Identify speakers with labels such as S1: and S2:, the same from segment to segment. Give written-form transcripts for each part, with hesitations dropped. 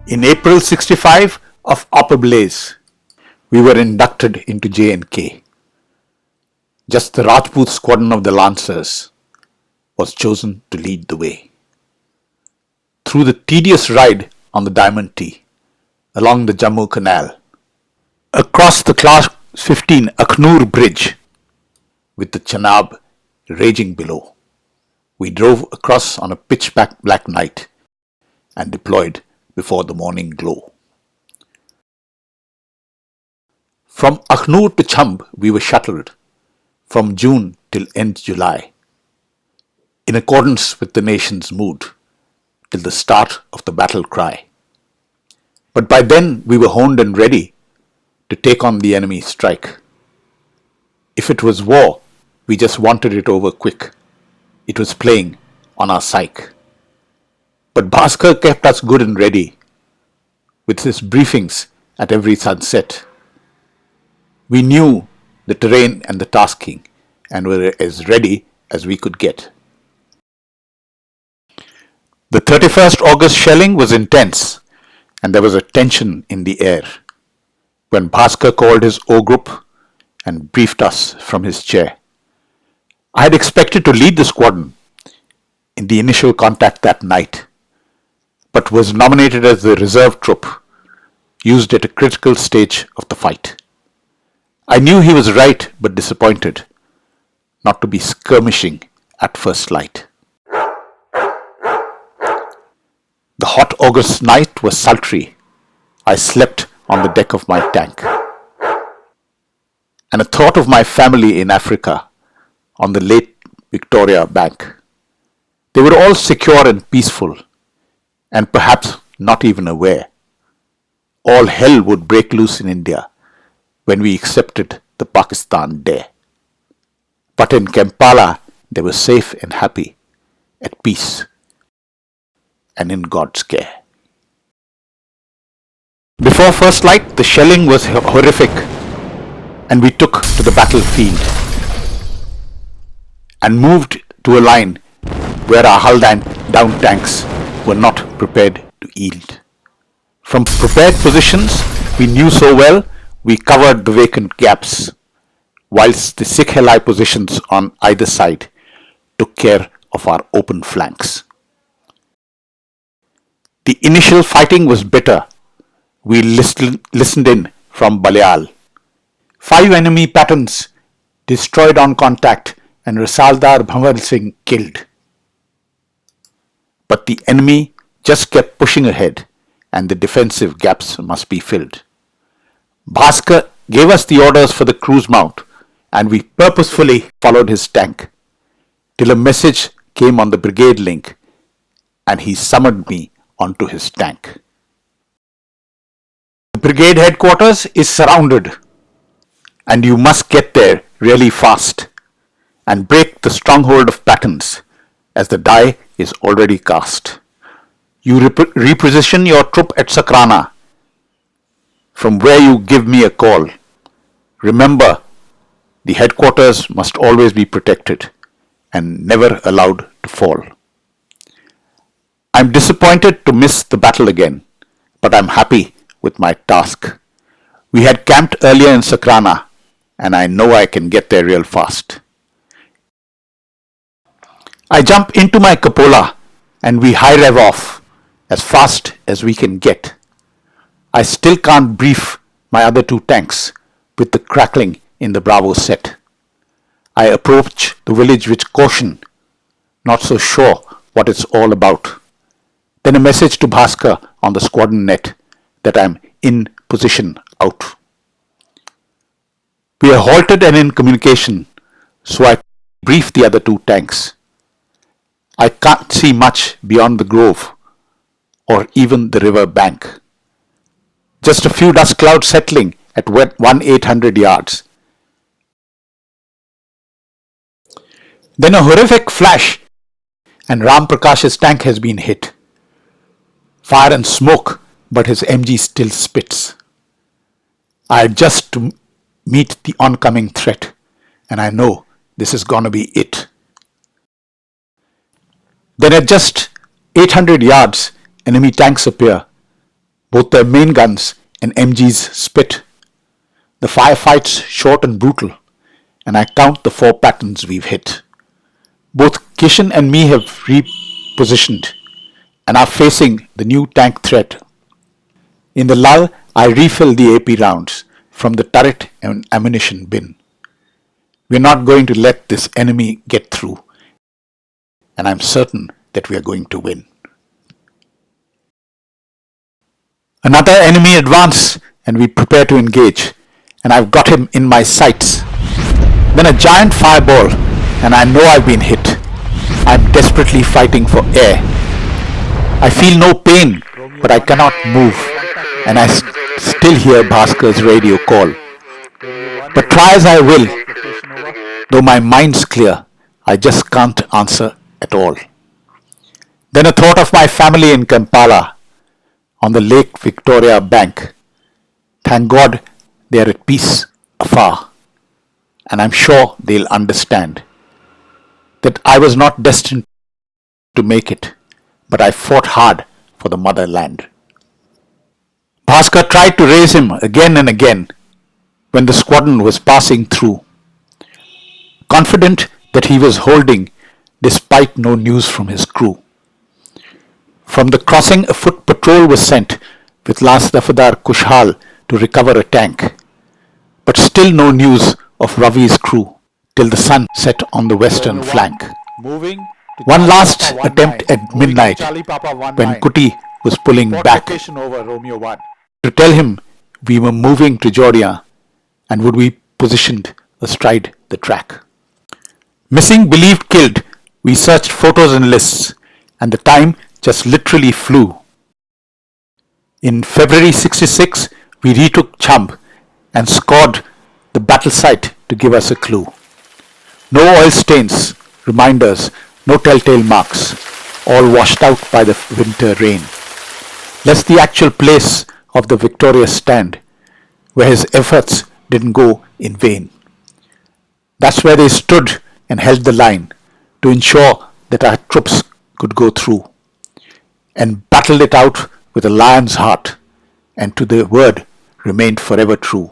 S1: In April 65 of Upper Blaze, we were inducted into J&K. Just the Rajput squadron of the Lancers was chosen to lead the way. Through the tedious ride on the Diamond T, along the Jammu Canal, across the Class 15 Akhnur Bridge, with the Chenab raging below, we drove across on a pitch black night and deployed before the morning glow. From Akhnur to Chhamb we were shuttled, from June till end July, in accordance with the nation's mood, till the start of the battle cry. But by then we were honed and ready to take on the enemy's strike. If it was war, we just wanted it over quick. It was playing on our psyche. But Bhaskar kept us good and ready with his briefings at every sunset. We knew the terrain and the tasking and were as ready as we could get. The 31st August shelling was intense and there was a tension in the air when Bhaskar called his O group and briefed us from his chair. I had expected to lead the squadron in the initial contact that night, but was nominated as the reserve troop used at a critical stage of the fight. I knew he was right but disappointed not to be skirmishing at first light. The hot August night was sultry. I slept on the deck of my tank. And a thought of my family in Africa on the late Victoria bank. They were all secure and peaceful, and perhaps not even aware. All hell would break loose in India when we accepted the Pakistan dare. But in Kampala, they were safe and happy, at peace, and in God's care. Before first light, the shelling was horrific, and we took to the battlefield and moved to a line where our hull down tanks were not prepared to yield. From prepared positions we knew so well, we covered the vacant gaps, whilst the Sikh Helai positions on either side took care of our open flanks. The initial fighting was bitter. We listened in from Balial. 5 enemy Pathans destroyed on contact and Rasaldar Bhavar Singh killed. But the enemy just kept pushing ahead and the defensive gaps must be filled. Bhaskar gave us the orders for the cruise mount and we purposefully followed his tank till a message came on the brigade link and he summoned me onto his tank. The brigade headquarters is surrounded and you must get there really fast and break the stronghold of Pathans as the die is already cast. You reposition your troop at Sakrana, from where you give me a call. Remember, the headquarters must always be protected and never allowed to fall. I'm disappointed to miss the battle again, but I'm happy with my task. We had camped earlier in Sakrana and I know I can get there real fast. I jump into my cupola and we high rev off as fast as we can get. I still can't brief my other 2 tanks with the crackling in the Bravo set. I approach the village with caution, not so sure what it's all about. Then a message to Bhaskar on the squadron net that I'm in position out. We are halted and in communication, so I brief the other 2 tanks. I can't see much beyond the grove or even the river bank. Just a few dust clouds settling at 1,800 yards. Then a horrific flash and Ram Prakash's tank has been hit. Fire and smoke, but his MG still spits. I adjust to meet the oncoming threat and I know this is gonna be it. Then at just 800 yards, enemy tanks appear both their main guns and MGs spit. The firefights short and brutal, and I count the 4 patterns we've hit. Both Kishan and me have repositioned and are facing the new tank threat. In the lull, I refill the AP rounds from the turret and ammunition bin. We're not going to let this enemy get through, and I'm certain that we are going to win. Another enemy advance, and we prepare to engage, and I've got him in my sights. Then a giant fireball, and I know I've been hit. I'm desperately fighting for air. I feel no pain, but I cannot move, and I still hear Bhaskar's radio call. But try as I will, though my mind's clear, I just can't answer at all. Then a thought of my family in Kampala, on the Lake Victoria bank. Thank God they are at peace afar, and I'm sure they'll understand that I was not destined to make it, but I fought hard for the motherland. Bhaskar tried to raise him again and again when the squadron was passing through, confident that he was holding despite no news from his crew. From the crossing, a foot patrol was sent with Lance Dafadar Kushal to recover a tank, but still no news of Ravi's crew till the sun set on the western flank. One last attempt at midnight when Kuti was pulling back to tell him we were moving to Jordia and would be positioned astride the track. Missing, believed, killed. We searched photos and lists, and the time just literally flew. In February 66, we retook Chhamb and scored the battle site to give us a clue. No oil stains, reminders, no telltale marks, all washed out by the winter rain. Less the actual place of the victorious stand, where his efforts didn't go in vain. That's where they stood and held the line to ensure that our troops could go through, and battled it out with a lion's heart, and to the word remained forever true.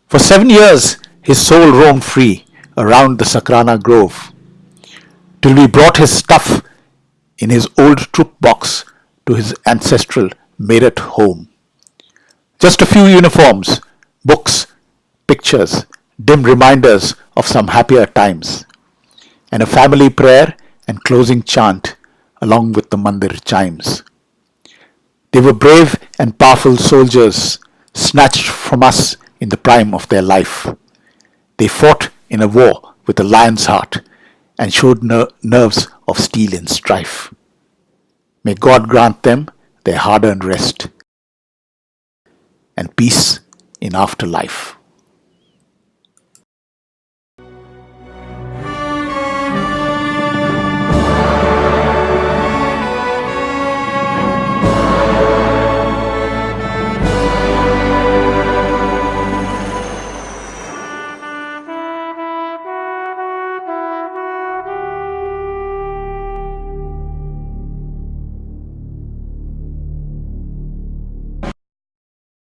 S1: For 7 years his soul roamed free around the Sakrana grove, till we brought his stuff in his old troop box to his ancestral Meerut home. Just a few uniforms, books, pictures, dim reminders of some happier times, and a family prayer and closing chant along with the mandir chimes. They were brave and powerful soldiers, snatched from us in the prime of their life. They fought in a war with a lion's heart and showed nerves of steel in strife. May God grant them their hard-earned rest and peace in afterlife.